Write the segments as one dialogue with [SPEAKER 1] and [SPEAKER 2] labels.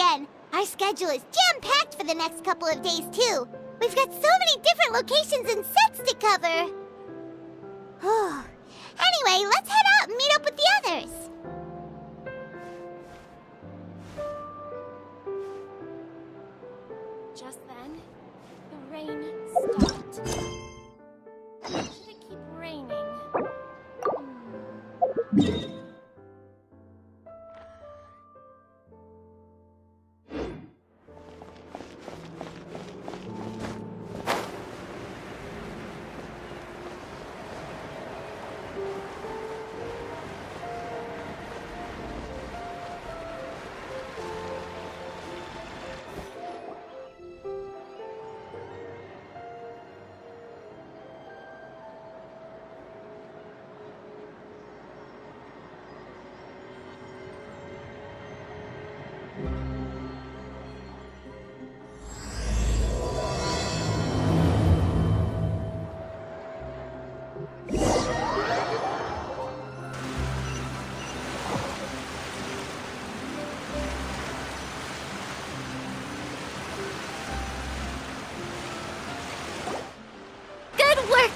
[SPEAKER 1] again. Our schedule is jam-packed for the next couple of days, too. We've got so many different locations and sets to cover. Anyway, let's head out and meet up with the others.
[SPEAKER 2] Just then, the rain stopped. Should it keep raining?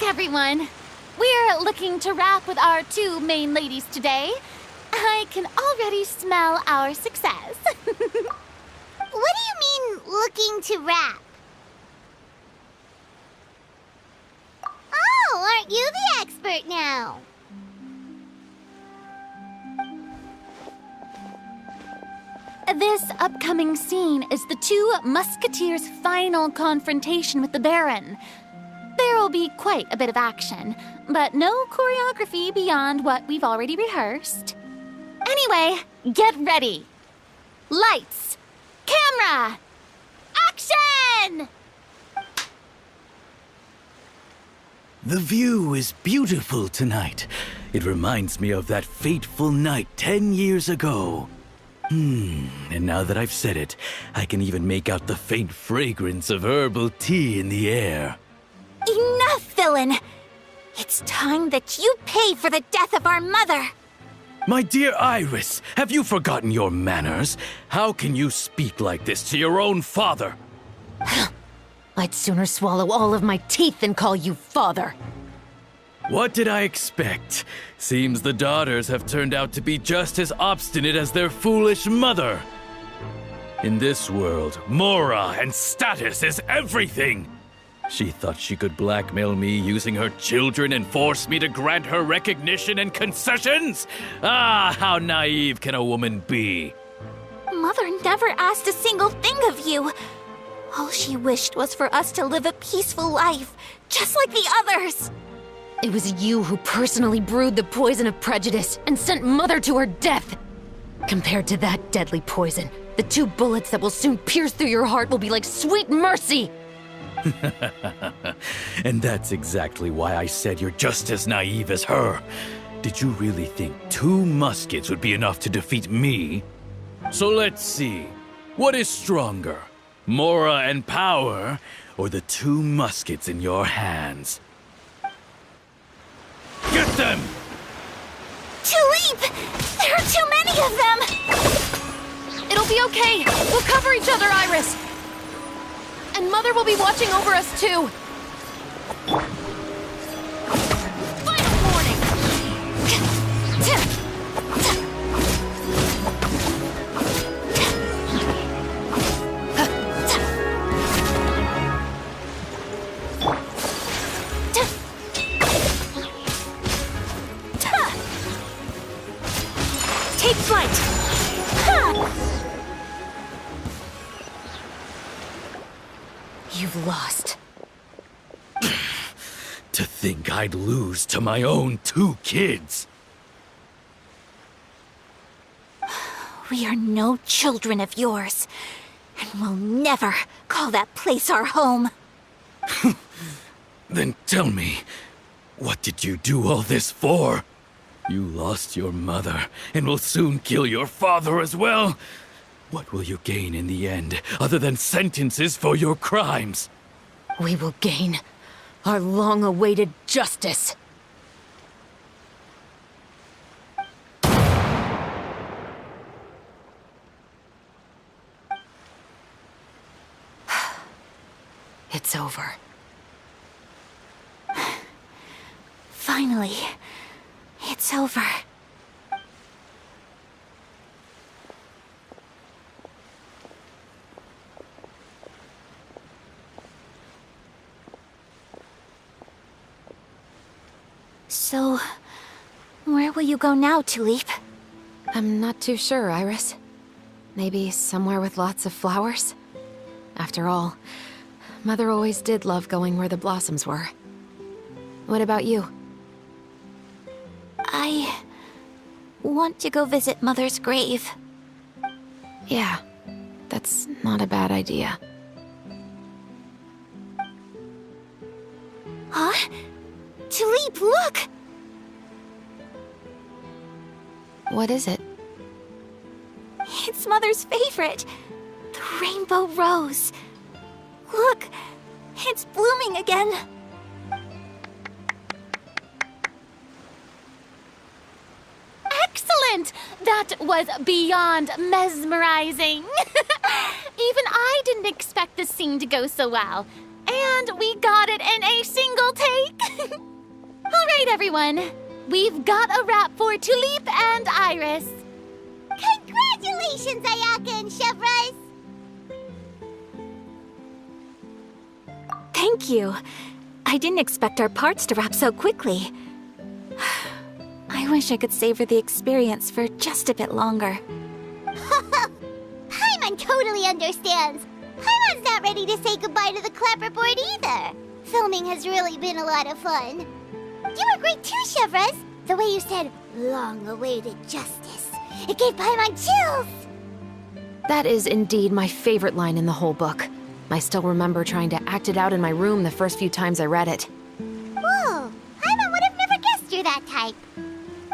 [SPEAKER 3] Everyone, we're looking to wrap with our two main ladies today. I can already smell our success.
[SPEAKER 1] What do you mean, looking to wrap? Oh, aren't you the expert now?
[SPEAKER 3] This upcoming scene is the two Musketeers' final confrontation with the Baron. There will be quite a bit of action, but no choreography beyond what we've already rehearsed. Anyway, get ready. Lights, camera, action!
[SPEAKER 4] The view is beautiful tonight. It reminds me of that fateful night 10 years ago. And now that I've said it, I can even make out the faint fragrance of herbal tea in the air.
[SPEAKER 3] Enough, villain! It's time that you pay for the death of our mother!
[SPEAKER 4] My dear Iris, have you forgotten your manners? How can you speak like this to your own father?
[SPEAKER 5] I'd sooner swallow all of my teeth than call you father.
[SPEAKER 4] What did I expect? Seems the daughters have turned out to be just as obstinate as their foolish mother. In this world, mora and status is everything! She thought she could blackmail me using her children and force me to grant her recognition and concessions? Ah, how naive can a woman be?
[SPEAKER 3] Mother never asked a single thing of you. All she wished was for us to live a peaceful life, just like the others.
[SPEAKER 5] It was you who personally brewed the poison of prejudice and sent Mother to her death. Compared to that deadly poison, the 2 bullets that will soon pierce through your heart will be like sweet mercy.
[SPEAKER 4] And that's exactly why I said you're just as naive as her. Did you really think 2 muskets would be enough to defeat me? So let's see. What is stronger? Mora and power, or the 2 muskets in your hands? Get them!
[SPEAKER 3] Tulip! There are too many of them!
[SPEAKER 5] It'll be okay. We'll cover each other, Iris. And Mother will be watching over us, too. Final warning!
[SPEAKER 3] Take flight!
[SPEAKER 5] You've lost.
[SPEAKER 4] To think I'd lose to my own 2 kids.
[SPEAKER 3] We are no children of yours, and we'll never call that place our home.
[SPEAKER 4] Then tell me, what did you do all this for? You lost your mother, and will soon kill your father as well. What will you gain in the end, other than sentences for your crimes?
[SPEAKER 5] We will gain our long-awaited justice. It's over.
[SPEAKER 3] Finally, it's over. So, where will you go now, Tulip?
[SPEAKER 5] I'm not too sure, Iris. Maybe somewhere with lots of flowers? After all, Mother always did love going where the blossoms were. What about you?
[SPEAKER 3] I want to go visit Mother's grave.
[SPEAKER 5] Yeah, that's not a bad idea.
[SPEAKER 3] Huh? Tulip, look!
[SPEAKER 5] What is it?
[SPEAKER 3] It's Mother's favorite. The rainbow rose. Look, it's blooming again. Excellent! That was beyond mesmerizing. Even I didn't expect this scene to go so well. And we got it in a single take. All right, everyone. We've got a wrap for Tulip and Iris.
[SPEAKER 1] Congratulations, Ayaka and Chevres!
[SPEAKER 3] Thank you. I didn't expect our parts to wrap so quickly. I wish I could savor the experience for just a bit longer.
[SPEAKER 1] Paimon totally understands. Paimon's not ready to say goodbye to the clapperboard either. Filming has really been a lot of fun. You were great too, Chevres. The way you said, long-awaited justice. It gave Paimon chills.
[SPEAKER 5] That is indeed my favorite line in the whole book. I still remember trying to act it out in my room the first few times I read it.
[SPEAKER 1] Whoa, Paimon would have never guessed you're that type.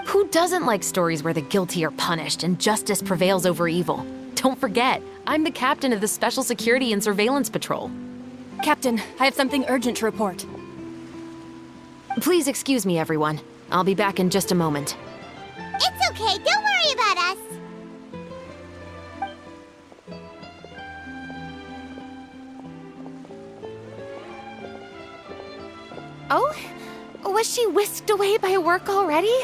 [SPEAKER 5] Who doesn't like stories where the guilty are punished and justice prevails over evil? Don't forget, I'm the captain of the Special Security and Surveillance Patrol.
[SPEAKER 6] Captain, I have something urgent to report.
[SPEAKER 5] Please excuse me, everyone. I'll be back in just a moment.
[SPEAKER 1] It's okay, don't worry about us.
[SPEAKER 3] Oh? Was she whisked away by work already?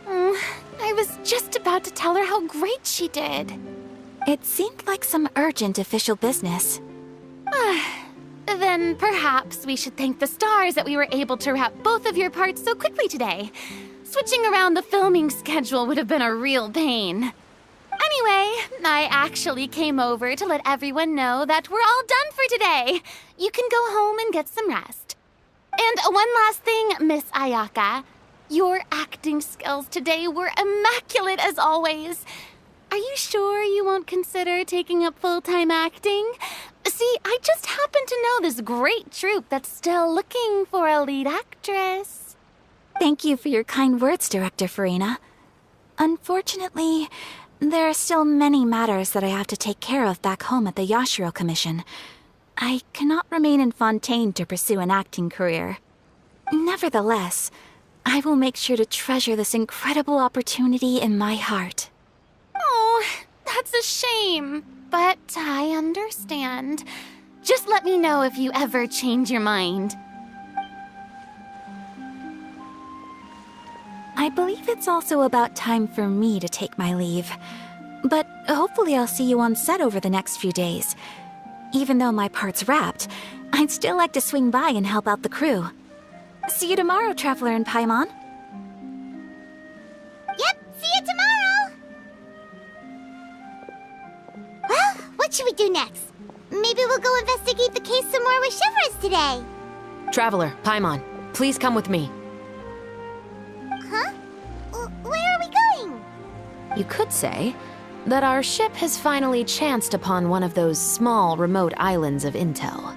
[SPEAKER 3] I was just about to tell her how great she did. It seemed like some urgent official business. Then perhaps we should thank the stars that we were able to wrap both of your parts so quickly today. Switching around the filming schedule would have been a real pain. Anyway, I actually came over to let everyone know that we're all done for today. You can go home and get some rest. And one last thing, Miss Ayaka. Your acting skills today were immaculate as always. Are you sure you won't consider taking up full-time acting? See, I just happen to know this great troupe that's still looking for a lead actress. Thank you for your kind words, Director Farina. Unfortunately, there are still many matters that I have to take care of back home at the Yashiro Commission. I cannot remain in Fontaine to pursue an acting career. Nevertheless, I will make sure to treasure this incredible opportunity in my heart. Oh, that's a shame, but I understand. Just let me know if you ever change your mind. I believe it's also about time for me to take my leave. But hopefully I'll see you on set over the next few days. Even though my part's wrapped, I'd still like to swing by and help out the crew. See you tomorrow, Traveler and Paimon.
[SPEAKER 1] Yep, see you tomorrow! Well, what should we do next? Maybe we'll go investigate the case some more with Chevres today.
[SPEAKER 5] Traveler, Paimon, please come with me.
[SPEAKER 1] Huh? Where are we going?
[SPEAKER 5] You could say that our ship has finally chanced upon one of those small, remote islands of intel.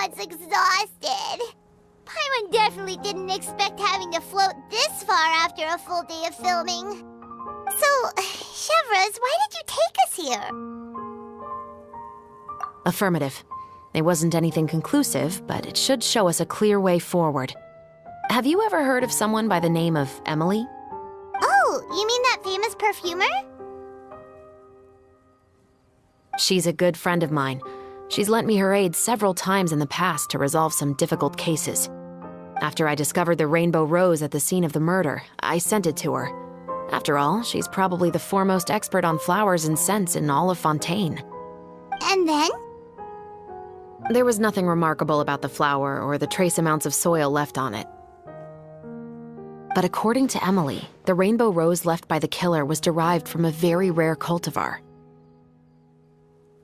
[SPEAKER 1] Paimon's exhausted. Paimon definitely didn't expect having to float this far after a full day of filming. So, Chevres, why did you take us here?
[SPEAKER 5] Affirmative. It wasn't anything conclusive, but it should show us a clear way forward. Have you ever heard of someone by the name of Emily?
[SPEAKER 1] Oh, you mean that famous perfumer?
[SPEAKER 5] She's a good friend of mine. She's lent me her aid several times in the past to resolve some difficult cases. After I discovered the rainbow rose at the scene of the murder, I sent it to her. After all, she's probably the foremost expert on flowers and scents in all of Fontaine.
[SPEAKER 1] And then?
[SPEAKER 5] There was nothing remarkable about the flower or the trace amounts of soil left on it. But according to Emily, the rainbow rose left by the killer was derived from a very rare cultivar.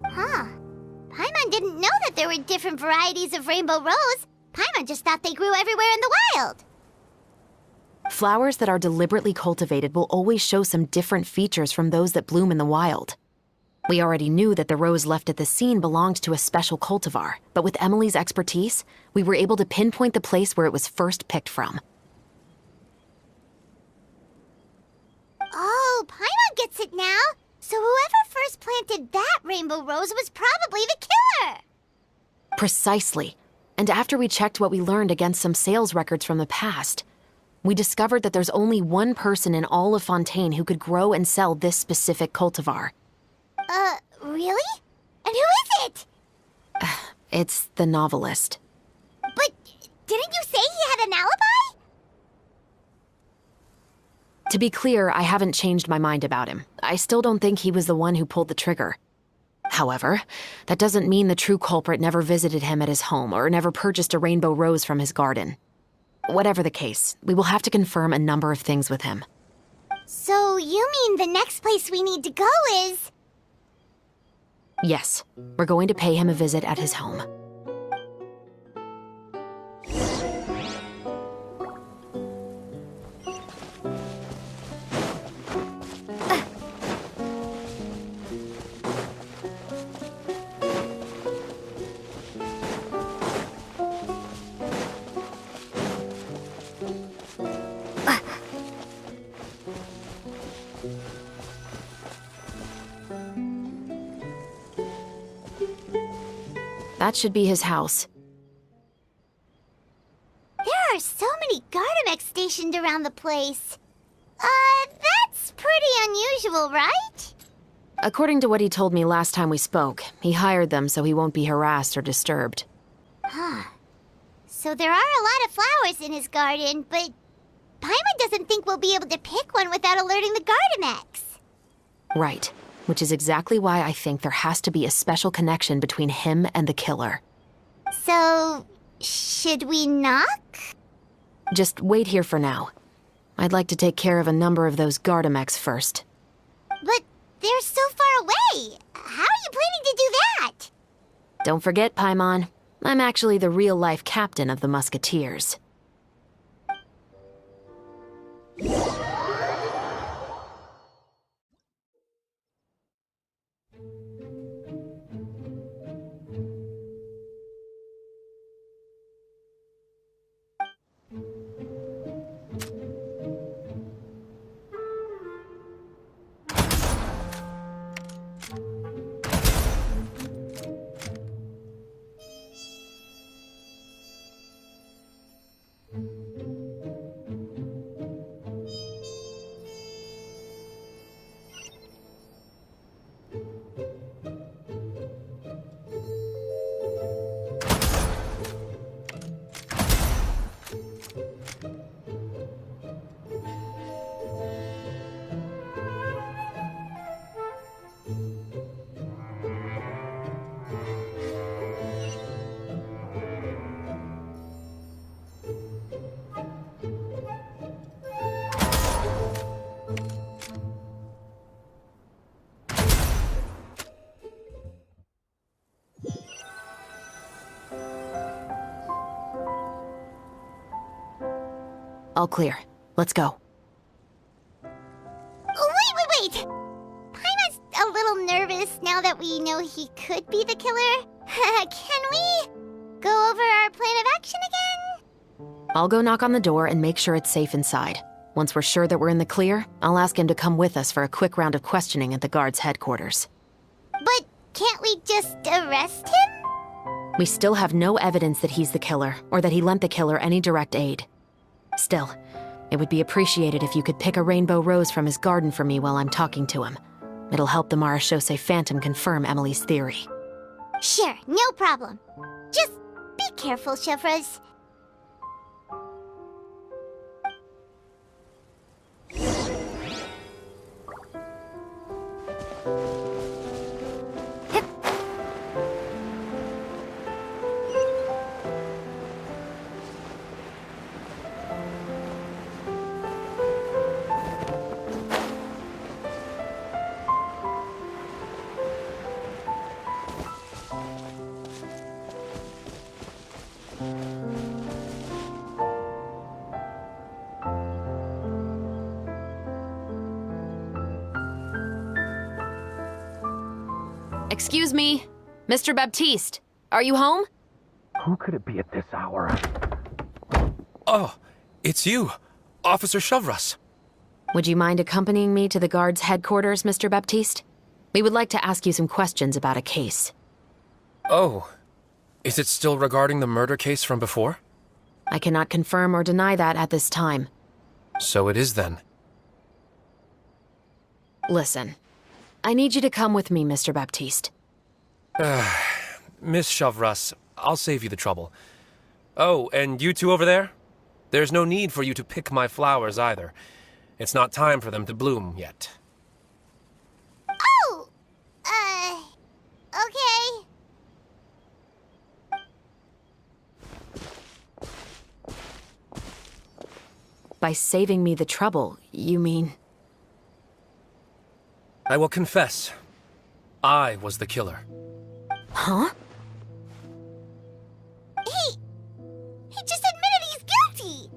[SPEAKER 1] Huh. Paimon didn't know that there were different varieties of rainbow rose. Paimon just thought they grew everywhere in the wild.
[SPEAKER 5] Flowers that are deliberately cultivated will always show some different features from those that bloom in the wild. We already knew that the rose left at the scene belonged to a special cultivar, but with Emily's expertise, we were able to pinpoint the place where it was first picked from.
[SPEAKER 1] Oh, Paimon gets it now. So whoever first planted that rainbow rose was probably the killer.
[SPEAKER 5] Precisely. And after we checked what we learned against some sales records from the past, we discovered that there's only one person in all of Fontaine who could grow and sell this specific cultivar.
[SPEAKER 1] Really? And who is it?
[SPEAKER 5] It's the novelist.
[SPEAKER 1] But didn't you say he had an alibi?
[SPEAKER 5] To be clear, I haven't changed my mind about him. I still don't think he was the one who pulled the trigger. However, that doesn't mean the true culprit never visited him at his home or never purchased a rainbow rose from his garden. Whatever the case, we will have to confirm a number of things with him.
[SPEAKER 1] So you mean the next place we need to go is...
[SPEAKER 5] Yes, we're going to pay him a visit at his home. That should be his house.
[SPEAKER 1] There are so many Gardamex stationed around the place. That's pretty unusual, right?
[SPEAKER 5] According to what he told me last time we spoke, he hired them so he won't be harassed or disturbed.
[SPEAKER 1] Huh. So there are a lot of flowers in his garden, but Paimon doesn't think we'll be able to pick one without alerting the Gardamex.
[SPEAKER 5] Right. Which is exactly why I think there has to be a special connection between him and the killer.
[SPEAKER 1] So, should we knock?
[SPEAKER 5] Just wait here for now. I'd like to take care of a number of those Gardamex first.
[SPEAKER 1] But they're so far away. How are you planning to do that?
[SPEAKER 5] Don't forget, Paimon, I'm actually the real-life captain of the Musketeers. All clear. Let's go.
[SPEAKER 1] Wait! Paimon's a little nervous now that we know he could be the killer. Can we? go over our plan of action again?
[SPEAKER 5] I'll go knock on the door and make sure it's safe inside. Once we're sure that we're in the clear, I'll ask him to come with us for a quick round of questioning at the guard's headquarters.
[SPEAKER 1] But can't we just arrest him?
[SPEAKER 5] We still have no evidence that he's the killer, or that he lent the killer any direct aid. Still, it would be appreciated if you could pick a rainbow rose from his garden for me while I'm talking to him. It'll help the Marachose Phantom confirm Emily's theory.
[SPEAKER 1] Sure, no problem. Just be careful, Chevres.
[SPEAKER 5] Excuse me, Mr. Baptiste, are you home?
[SPEAKER 7] Who could it be at this hour? Oh, it's you, Officer Chevres.
[SPEAKER 5] Would you mind accompanying me to the guard's headquarters, Mr. Baptiste? We would like to ask you some questions about a case.
[SPEAKER 7] Oh, is it still regarding the murder case from before?
[SPEAKER 5] I cannot confirm or deny that at this time.
[SPEAKER 7] So it is then.
[SPEAKER 5] Listen, I need you to come with me, Mr. Baptiste.
[SPEAKER 7] Miss Chevres, I'll save you the trouble. Oh, and you two over there? There's no need for you to pick my flowers either. It's not time for them to bloom yet.
[SPEAKER 1] Oh! Okay.
[SPEAKER 5] By saving me the trouble, you mean...
[SPEAKER 7] I will confess, I was the killer.
[SPEAKER 5] Huh?
[SPEAKER 1] He just admitted he's guilty!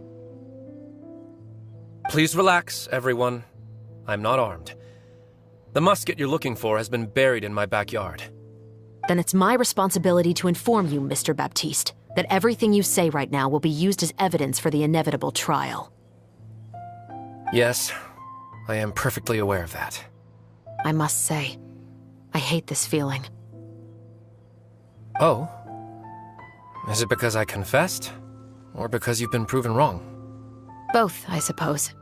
[SPEAKER 7] Please relax, everyone. I'm not armed. The musket you're looking for has been buried in my backyard.
[SPEAKER 5] Then it's my responsibility to inform you, Mr. Baptiste, that everything you say right now will be used as evidence for the inevitable trial.
[SPEAKER 7] Yes, I am perfectly aware of that.
[SPEAKER 5] I must say, I hate this feeling.
[SPEAKER 7] Oh? Is it because I confessed? Or because you've been proven wrong?
[SPEAKER 5] Both, I suppose.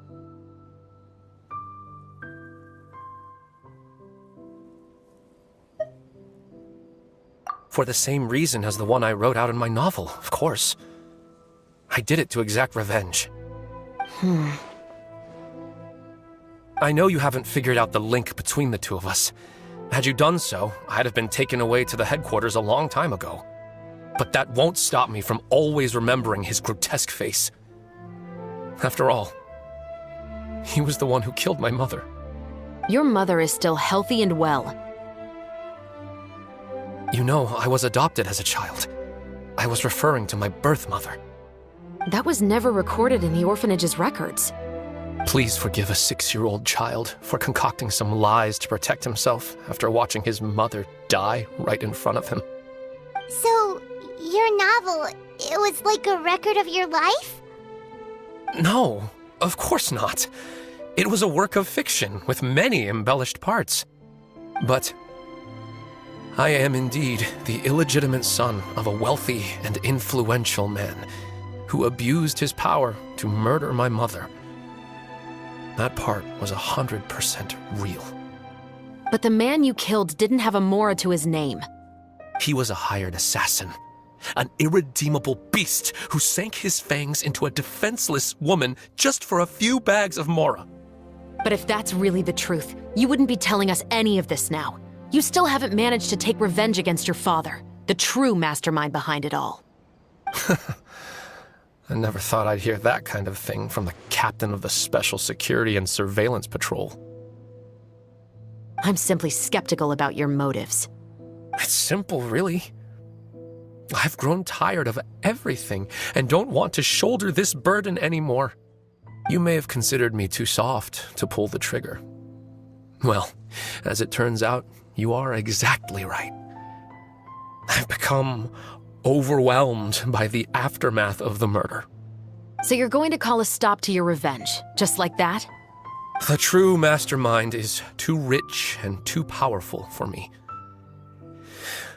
[SPEAKER 7] For the same reason as the one I wrote out in my novel, of course. I did it to exact revenge. I know you haven't figured out the link between the two of us. Had you done so, I'd have been taken away to the headquarters a long time ago. But that won't stop me from always remembering his grotesque face. After all, he was the one who killed my mother.
[SPEAKER 5] Your mother is still healthy and well.
[SPEAKER 7] You know, I was adopted as a child. I was referring to my birth mother.
[SPEAKER 5] That was never recorded in the orphanage's records.
[SPEAKER 7] Please forgive a 6-year-old child for concocting some lies to protect himself after watching his mother die right in front of him.
[SPEAKER 1] So, your novel, it was like a record of your life?
[SPEAKER 7] No, of course not. It was a work of fiction with many embellished parts. But I am indeed the illegitimate son of a wealthy and influential man who abused his power to murder my mother. That part was 100% real.
[SPEAKER 5] But the man you killed didn't have a Mora to his name.
[SPEAKER 7] He was a hired assassin, an irredeemable beast who sank his fangs into a defenseless woman just for a few bags of Mora.
[SPEAKER 5] But if that's really the truth, you wouldn't be telling us any of this now. You still haven't managed to take revenge against your father, the true mastermind behind it all.
[SPEAKER 7] I never thought I'd hear that kind of thing from the captain of the Special Security and Surveillance Patrol.
[SPEAKER 5] I'm simply skeptical about your motives.
[SPEAKER 7] It's simple, really. I've grown tired of everything and don't want to shoulder this burden anymore. You may have considered me too soft to pull the trigger. Well, as it turns out, you are exactly right. I've become overwhelmed by the aftermath of the murder.
[SPEAKER 5] So you're going to call a stop to your revenge, just like that?
[SPEAKER 7] The true mastermind is too rich and too powerful for me.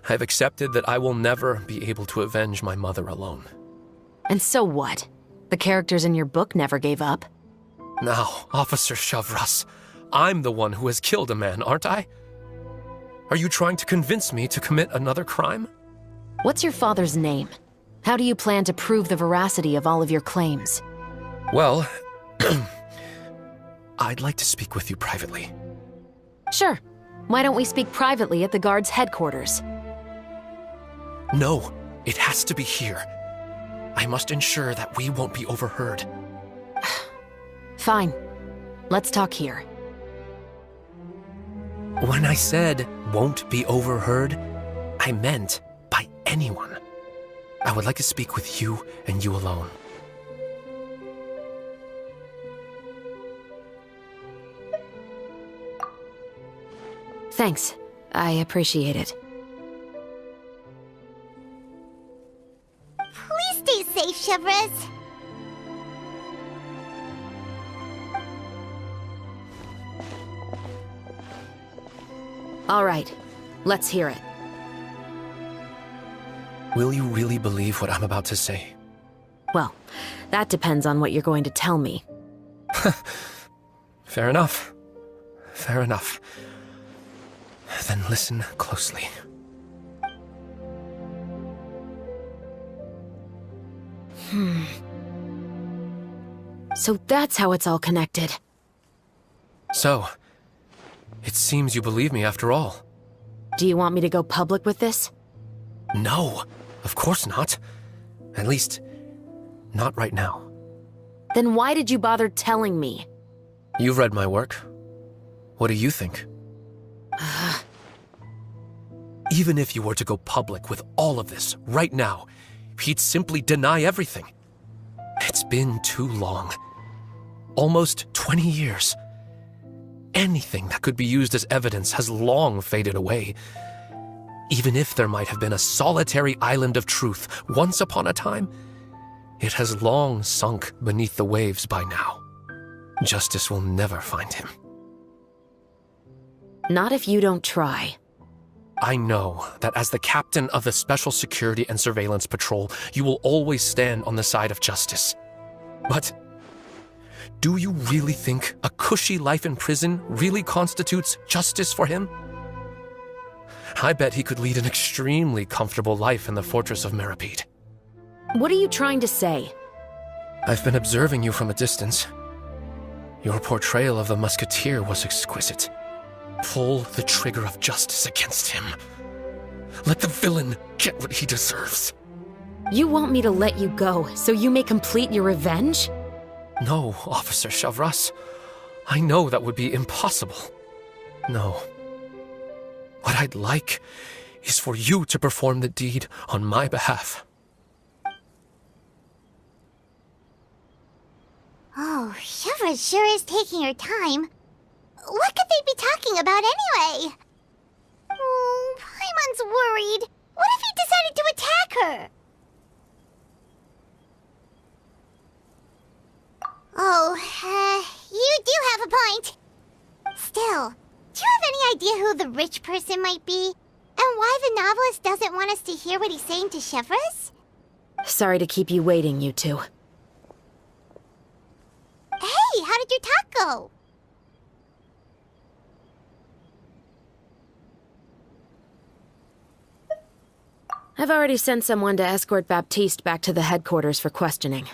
[SPEAKER 7] I've accepted that I will never be able to avenge my mother alone.
[SPEAKER 5] And so what? The characters in your book never gave up?
[SPEAKER 7] Now, Officer Shavras, I'm the one who has killed a man, aren't I? Are you trying to convince me to commit another crime?
[SPEAKER 5] What's your father's name? How do you plan to prove the veracity of all of your claims?
[SPEAKER 7] Well, I'd like to speak with you privately.
[SPEAKER 5] Sure. Why don't we speak privately at the guard's headquarters?
[SPEAKER 7] No, it has to be here. I must ensure that we won't be overheard.
[SPEAKER 5] Fine. Let's talk here.
[SPEAKER 7] When I said won't be overheard, I meant by anyone. I would like to speak with you and you alone.
[SPEAKER 5] Thanks. I appreciate it.
[SPEAKER 1] Please stay safe, Shavras.
[SPEAKER 5] All right. Let's hear it.
[SPEAKER 7] Will you really believe what I'm about to say?
[SPEAKER 5] Well, that depends on what you're going to tell me.
[SPEAKER 7] Fair enough. Fair enough. Then listen closely.
[SPEAKER 5] So that's how it's all connected.
[SPEAKER 7] So, it seems you believe me after all.
[SPEAKER 5] Do you want me to go public with this?
[SPEAKER 7] No, of course not. At least, not right now.
[SPEAKER 5] Then why did you bother telling me?
[SPEAKER 7] You've read my work. What do you think? Even if you were to go public with all of this right now, he'd simply deny everything. It's been too long. Almost 20 years. Anything that could be used as evidence has long faded away. Even if there might have been a solitary island of truth once upon a time, it has long sunk beneath the waves by now. Justice will never find him.
[SPEAKER 5] Not if you don't try.
[SPEAKER 7] I know that as the captain of the Special Security and Surveillance Patrol, you will always stand on the side of justice. But do you really think a cushy life in prison really constitutes justice for him? I bet he could lead an extremely comfortable life in the fortress of Meripede.
[SPEAKER 5] What are you trying to say?
[SPEAKER 7] I've been observing you from a distance. Your portrayal of the musketeer was exquisite. Pull the trigger of justice against him. Let the villain get what he deserves.
[SPEAKER 5] You want me to let you go so you may complete your revenge?
[SPEAKER 7] No, Officer Shavras. I know that would be impossible. No. What I'd like is for you to perform the deed on my behalf.
[SPEAKER 1] Oh, Shavras sure is taking her time. What could they be talking about anyway? Oh, Paimon's worried. What if he decided to attack her? Oh, you do have a point. Still, do you have any idea who the rich person might be? And why the novelist doesn't want us to hear what he's saying to Shavras?
[SPEAKER 5] Sorry to keep you waiting, you two.
[SPEAKER 1] Hey, how did your talk go?
[SPEAKER 5] I've already sent someone to escort Baptiste back to the headquarters for questioning.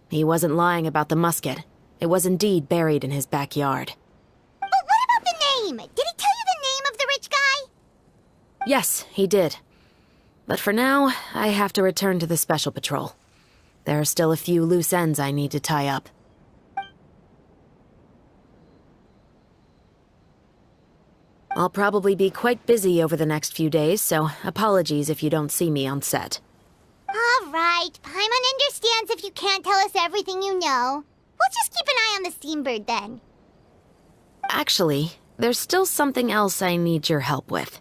[SPEAKER 5] He wasn't lying about the musket. It was indeed buried in his backyard.
[SPEAKER 1] But what about the name? Did he tell you the name of the rich guy?
[SPEAKER 5] Yes, he did. But for now, I have to return to the Special Patrol. There are still a few loose ends I need to tie up. I'll probably be quite busy over the next few days, so apologies if you don't see me on set.
[SPEAKER 1] All right, Paimon understands if you can't tell us everything you know. We'll just keep an eye on the Steambird then.
[SPEAKER 5] Actually, there's still something else I need your help with.